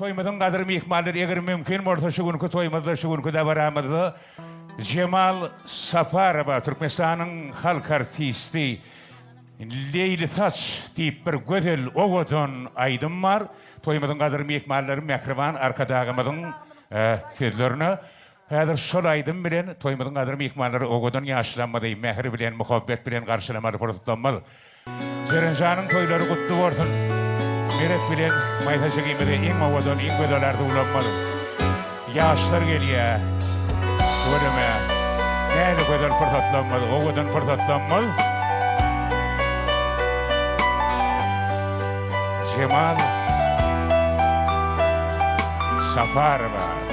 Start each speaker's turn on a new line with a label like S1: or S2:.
S1: toymadan kadar mihmaldir eğer mümkün orta şugunku toymadı şugunku da varamadı. Cemal Safarova Türkmenistan'ın halk artisti Leyli Taç deyip bir gözel oğudun aydın var. Toymadan kadar mihmallerim mekriban arkadağımızın sözlerini. Hazır şol aydın bilen toymadan kadar mihmalleri oğudun yaşlanmadı. Mehri bilen, muhabbet bilen karşılamadı, fırsatlanmadı. Zerencan'ın toyları kutlu olsun. Meret bilen maytaşı giymede en oğudun, en gözelarda ulanmadı. Yaşlar geliyor. Göreme. Neyle kadar fırsatlanmadı, oğudun fırsatlanmadı. Cemal Safarova.